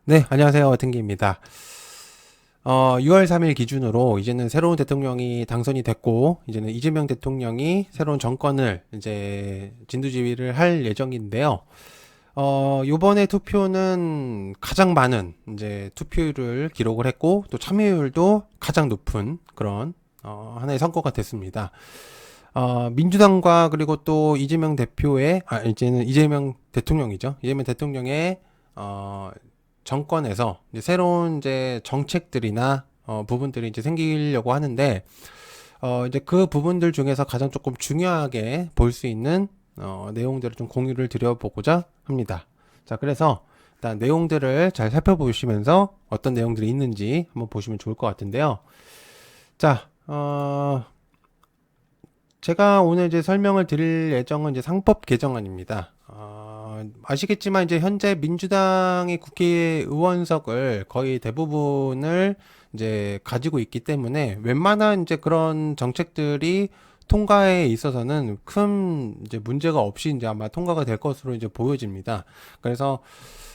네, 안녕하세요. 탱기입니다. 6월 3일 기준으로 이제는 새로운 대통령이 당선이 됐고, 이제는 이재명 대통령이 새로운 정권을 이제 진두지휘를 할 예정인데요. 요번에 투표는 가장 많은 이제 투표율을 기록을 했고, 또 참여율도 가장 높은 그런, 하나의 선거가 됐습니다. 민주당과 그리고 또 이재명 대표의, 이제는 이재명 대통령이죠. 이재명 대통령의, 어, 정권에서 이제 새로운 이제 정책들이나 부분들이 이제 생기려고 하는데 이제 그 부분들 중에서 가장 조금 중요하게 볼 수 있는 내용들을 좀 공유를 드려보고자 합니다. 자, 그래서 일단 내용들을 잘 살펴보시면서 어떤 내용들이 있는지 한번 보시면 좋을 것 같은데요. 자, 제가 오늘 이제 설명을 드릴 예정은 이제 상법 개정안입니다. 아시겠지만 이제 현재 민주당이 국회의원석을 거의 대부분을 이제 가지고 있기 때문에 웬만한 이제 그런 정책들이 통과에 있어서는 큰 이제 문제가 없이 이제 아마 통과가 될 것으로 이제 보여집니다. 그래서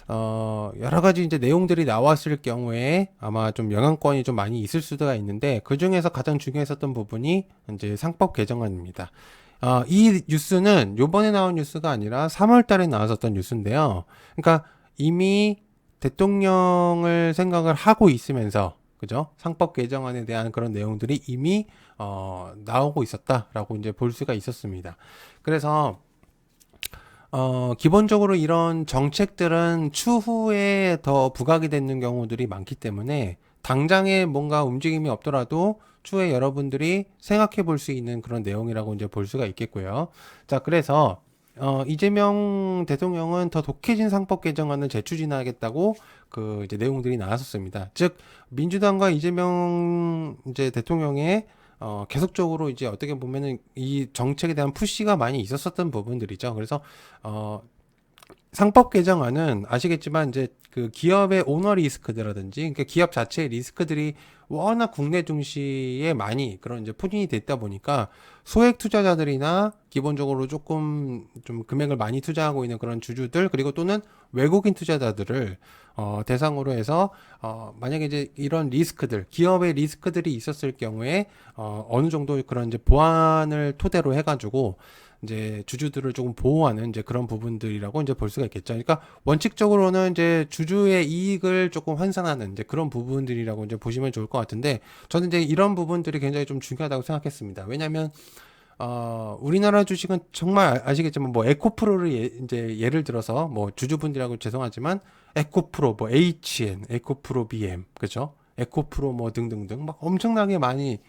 여러 가지 이제 내용들이 나왔을 경우에 아마 좀 영향권이 좀 많이 있을 수가 있는데 그 중에서 가장 중요했었던 부분이 이제 상법 개정안입니다. 이 뉴스는 요번에 나온 뉴스가 아니라 3월 달에 나왔었던 뉴스인데요. 그러니까 이미 대통령을 생각을 하고 있으면서 그죠? 상법 개정안에 대한 그런 내용들이 이미 나오고 있었다라고 이제 볼 수가 있었습니다. 그래서 기본적으로 이런 정책들은 추후에 더 부각이 되는 경우들이 많기 때문에 당장에 뭔가 움직임이 없더라도 추후에 여러분들이 생각해 볼 수 있는 그런 내용이라고 이제 볼 수가 있겠고요. 자, 그래서 이재명 대통령은 더 독해진 상법 개정안을 재추진하겠다고 그 이제 내용들이 나왔었습니다. 즉 민주당과 이재명 이제 대통령의 계속적으로 이제 어떻게 보면은 이 정책에 대한 푸시가 많이 있었었던 부분들이죠. 그래서 어, 상법 개정안은 아시겠지만 이제 그 기업의 오너 리스크들라든지 그러니까 기업 자체의 리스크들이 워낙 국내 중시에 많이 그런 이제 포진이 됐다 보니까 소액 투자자들이나 기본적으로 조금 좀 금액을 많이 투자하고 있는 그런 주주들 그리고 또는 외국인 투자자들을 대상으로 해서 만약에 이제 이런 리스크들 기업의 리스크들이 있었을 경우에 어느 정도 그런 이제 보안을 토대로 해가지고 이제 주주들을 조금 보호하는 이제 그런 부분들이라고 이제 볼 수가 있겠죠. 그러니까 원칙적으로는 이제 주주의 이익을 조금 환산하는 이제 그런 부분들이라고 이제 보시면 좋을 것 같은데 저는 이제 이런 부분들이 굉장히 좀 중요하다고 생각했습니다. 왜냐하면 우리나라 주식은 정말 아시겠지만 뭐 에코프로를 이제 예를 들어서 뭐 주주분들하고 죄송하지만 에코프로 뭐 HN, 에코프로 BM 그죠? 에코프로 뭐 등등등 막 엄청나게 많이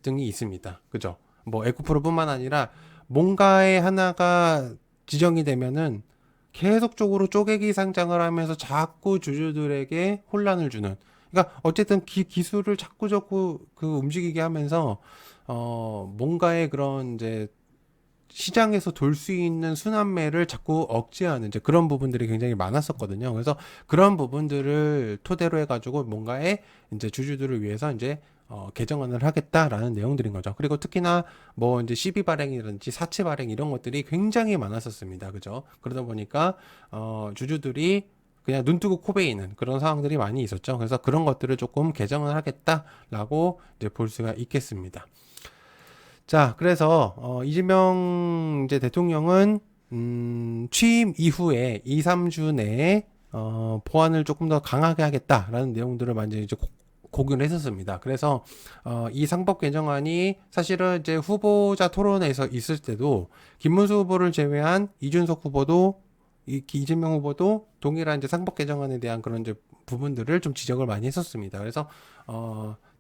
등이 있습니다. 그죠? 뭐 에코프로뿐만 아니라 뭔가에 하나가 지정이 되면은 계속적으로 쪼개기 상장을 하면서 자꾸 주주들에게 혼란을 주는. 그러니까 어쨌든 기술을 자꾸 그 움직이게 하면서 뭔가의 그런 이제 시장에서 돌 수 있는 순환매를 자꾸 억제하는 이제 그런 부분들이 굉장히 많았었거든요. 그래서 그런 부분들을 토대로 해가지고 뭔가의 이제 주주들을 위해서 이제 개정안을 하겠다라는 내용들인 거죠. 그리고 특히나 뭐 이제 시비 발행이라든지 사채 발행 이런 것들이 굉장히 많았었습니다. 그죠? 그러다 보니까 주주들이 그냥 눈 뜨고 코 베이는 그런 상황들이 많이 있었죠. 그래서 그런 것들을 조금 개정을 하겠다라고 이제 볼 수가 있겠습니다. 자, 그래서 이재명 이제 대통령은 취임 이후에 2, 3주 내에 보안을 조금 더 강하게 하겠다라는 내용들을 많이 이제 공유를 했었습니다. 그래서 이 상법 개정안이 사실은 이제 후보자 토론에서 있을 때도 김문수 후보를 제외한 이준석 후보도 이재명 후보도 동일한 이제 상법 개정안에 대한 그런 이제 부분들을 좀 지적을 많이 했었습니다. 그래서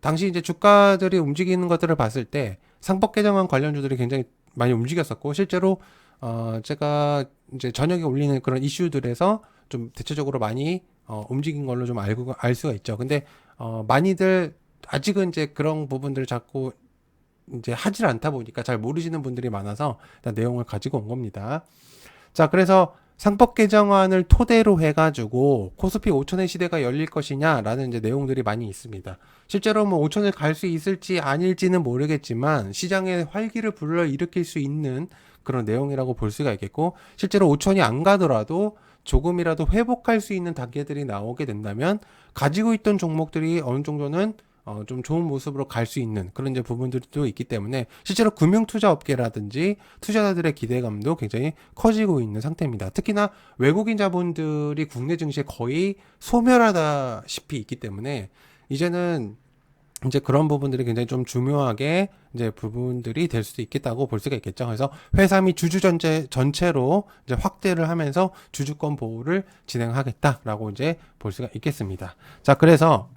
당시 이제 주가들이 움직이는 것들을 봤을 때 상법 개정안 관련주들이 굉장히 많이 움직였었고 실제로 제가 이제 저녁에 올리는 그런 이슈들에서 좀 대체적으로 많이 움직인 걸로 좀 알고 알 수가 있죠. 근데 많이들 아직은 이제 그런 부분들을 자꾸 이제 하질 않다 보니까 잘 모르시는 분들이 많아서 일단 내용을 가지고 온 겁니다. 자, 그래서 상법 개정안을 토대로 해가지고 코스피 5천의 시대가 열릴 것이냐라는 이제 내용들이 많이 있습니다. 실제로 뭐 5천을 갈 수 있을지 아닐지는 모르겠지만 시장에 활기를 불러일으킬 수 있는 그런 내용이라고 볼 수가 있겠고 실제로 5천이 안 가더라도 조금이라도 회복할 수 있는 단계들이 나오게 된다면 가지고 있던 종목들이 어느 정도는 좀 좋은 모습으로 갈 수 있는 그런 이제 부분들도 있기 때문에 실제로 금융투자업계라든지 투자자들의 기대감도 굉장히 커지고 있는 상태입니다. 특히나 외국인 자본들이 국내 증시에 거의 소멸하다시피 있기 때문에 이제는 이제 그런 부분들이 굉장히 좀 중요하게 이제 부분들이 될 수도 있겠다고 볼 수가 있겠죠. 그래서 회사 및 주주 전체로 이제 확대를 하면서 주주권 보호를 진행하겠다라고 이제 볼 수가 있겠습니다. 자, 그래서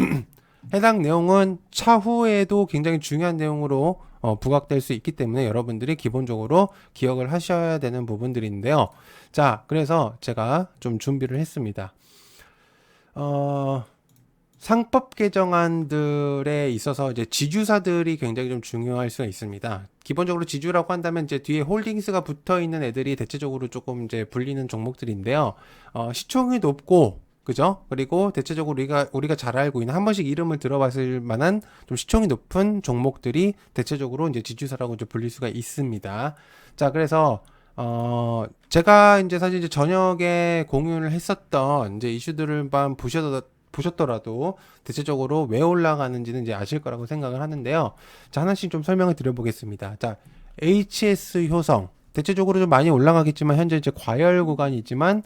해당 내용은 차후에도 굉장히 중요한 내용으로 부각될 수 있기 때문에 여러분들이 기본적으로 기억을 하셔야 되는 부분들인데요. 자, 그래서 제가 좀 준비를 했습니다. 상법 개정안들에 있어서 이제 지주사들이 굉장히 좀 중요할 수가 있습니다. 기본적으로 지주라고 한다면 이제 뒤에 홀딩스가 붙어 있는 애들이 대체적으로 조금 이제 불리는 종목들인데요. 시총이 높고 그죠? 그리고 대체적으로 우리가 잘 알고 있는 한 번씩 이름을 들어봤을 만한 좀 시총이 높은 종목들이 대체적으로 이제 지주사라고 이제 불릴 수가 있습니다. 자, 그래서 제가 이제 사실 이제 저녁에 공유를 했었던 이제 이슈들을만 보셨더라도 대체적으로 왜 올라가는지는 이제 아실 거라고 생각을 하는데요. 자, 하나씩 좀 설명을 드려보겠습니다. 자, HS 효성. 대체적으로 좀 많이 올라가겠지만 현재 이제 과열 구간이지만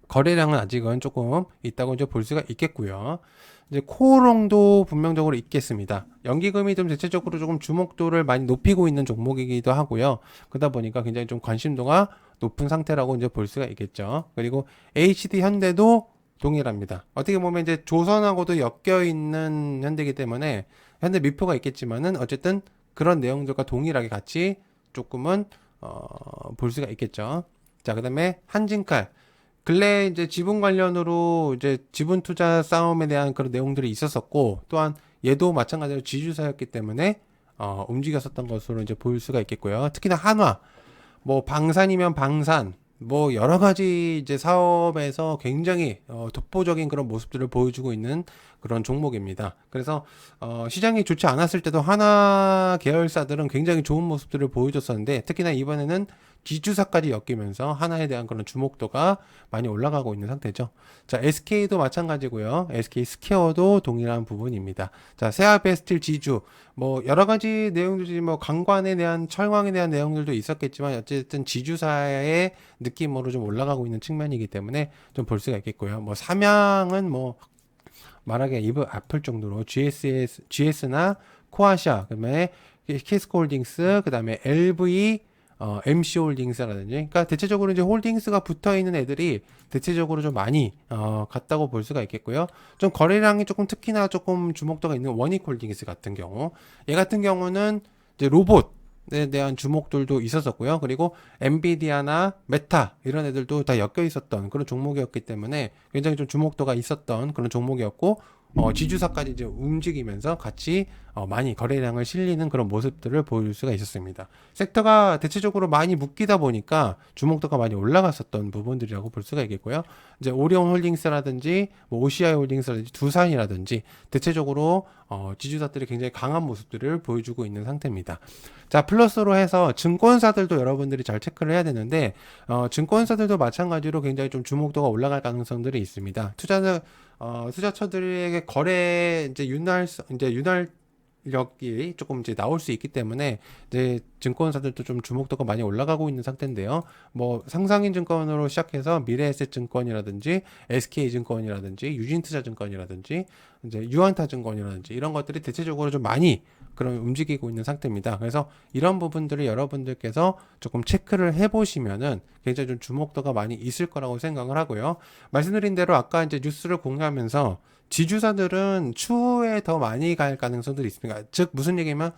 거래량은 아직은 조금 있다고 이제 볼 수가 있겠고요. 이제 코오롱도 분명적으로 있겠습니다. 연기금이 좀 대체적으로 조금 주목도를 많이 높이고 있는 종목이기도 하고요. 그러다 보니까 굉장히 좀 관심도가 높은 상태라고 이제 볼 수가 있겠죠. 그리고 HD 현대도 동일합니다. 어떻게 보면 이제 조선하고도 엮여 있는 현대이기 때문에 현대 미표가 있겠지만은 어쨌든 그런 내용들과 동일하게 같이 조금은 볼 수가 있겠죠. 자, 그다음에 한진칼. 근래 이제 지분 관련으로 이제 지분 투자 싸움에 대한 그런 내용들이 있었었고 또한 얘도 마찬가지로 지주사였기 때문에 움직였었던 것으로 이제 볼 수가 있겠고요. 특히나 한화, 뭐 방산이면 방산, 뭐 여러 가지 이제 사업에서 굉장히 독보적인 그런 모습들을 보여주고 있는 그런 종목입니다. 그래서 시장이 좋지 않았을 때도 하나 계열사들은 굉장히 좋은 모습들을 보여줬었는데 특히나 이번에는 지주사까지 엮이면서 하나에 대한 그런 주목도가 많이 올라가고 있는 상태죠. 자, SK도 마찬가지고요. SK 스퀘어도 동일한 부분입니다. 자, 세아베스틸 지주 뭐 여러 가지 내용들이 뭐 강관에 대한 철강에 대한 내용들도 있었겠지만 어쨌든 지주사의 느낌으로 좀 올라가고 있는 측면이기 때문에 좀 볼 수가 있겠고요. 뭐 삼양은 뭐 말하기가 입을 아플 정도로 GS나 코아샤, 그다음에 키스코홀딩스, 그다음에 LV, MC홀딩스라든지, 그러니까 대체적으로 이제 홀딩스가 붙어 있는 애들이 대체적으로 좀 많이 같다고 볼 수가 있겠고요. 좀 거래량이 조금 특히나 조금 주목도가 있는 원익홀딩스 같은 경우, 얘 같은 경우는 이제 로봇에 대한 주목들도 있었었고요. 그리고 엔비디아나 메타 이런 애들도 다 엮여 있었던 그런 종목이었기 때문에 굉장히 좀 주목도가 있었던 그런 종목이었고 지주사까지 이제 움직이면서 같이 많이 거래량을 실리는 그런 모습들을 보일 수가 있었습니다. 섹터가 대체적으로 많이 묶이다 보니까 주목도가 많이 올라갔었던 부분들이라고 볼 수가 있겠고요. 이제 오리온 홀딩스라든지 뭐 OCI 홀딩스라든지 두산이라든지 대체적으로 지주사들이 굉장히 강한 모습들을 보여주고 있는 상태입니다. 자, 플러스로 해서 증권사들도 여러분들이 잘 체크를 해야 되는데 증권사들도 마찬가지로 굉장히 좀 주목도가 올라갈 가능성들이 있습니다. 투자처들에게 거래 이제 윤활력이 조금 이제 나올 수 있기 때문에 이제 증권사들도 좀 주목도가 많이 올라가고 있는 상태인데요. 뭐 상상인 증권으로 시작해서 미래에셋증권이라든지 SK증권이라든지 유진투자증권이라든지 이제 유한타증권이라든지 이런 것들이 대체적으로 좀 많이 그런 움직이고 있는 상태입니다. 그래서 이런 부분들을 여러분들께서 조금 체크를 해보시면은 굉장히 좀 주목도가 많이 있을 거라고 생각을 하고요. 말씀드린 대로 아까 이제 뉴스를 공유하면서 지주사들은 추후에 더 많이 갈 가능성들이 있습니다. 즉 무슨 얘기냐면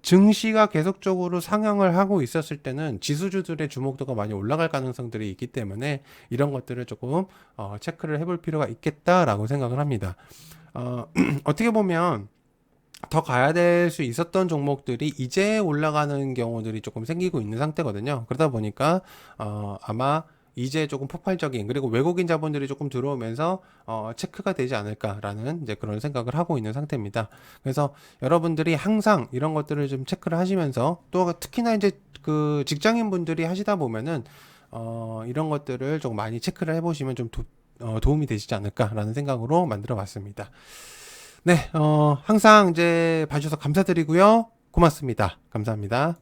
증시가 계속적으로 상향을 하고 있었을 때는 지수주들의 주목도가 많이 올라갈 가능성들이 있기 때문에 이런 것들을 조금 체크를 해볼 필요가 있겠다라고 생각을 합니다. 어떻게 보면 더 가야 될 수 있었던 종목들이 이제 올라가는 경우들이 조금 생기고 있는 상태거든요. 그러다 보니까 아마 이제 조금 폭발적인 그리고 외국인 자본들이 조금 들어오면서 체크가 되지 않을까라는 이제 그런 생각을 하고 있는 상태입니다. 그래서 여러분들이 항상 이런 것들을 좀 체크를 하시면서 또 특히나 이제 그 직장인 분들이 하시다 보면은 이런 것들을 좀 많이 체크를 해보시면 좀 도움이 되시지 않을까라는 생각으로 만들어 봤습니다. 네, 항상 이제 봐주셔서 감사드리고요. 고맙습니다. 감사합니다.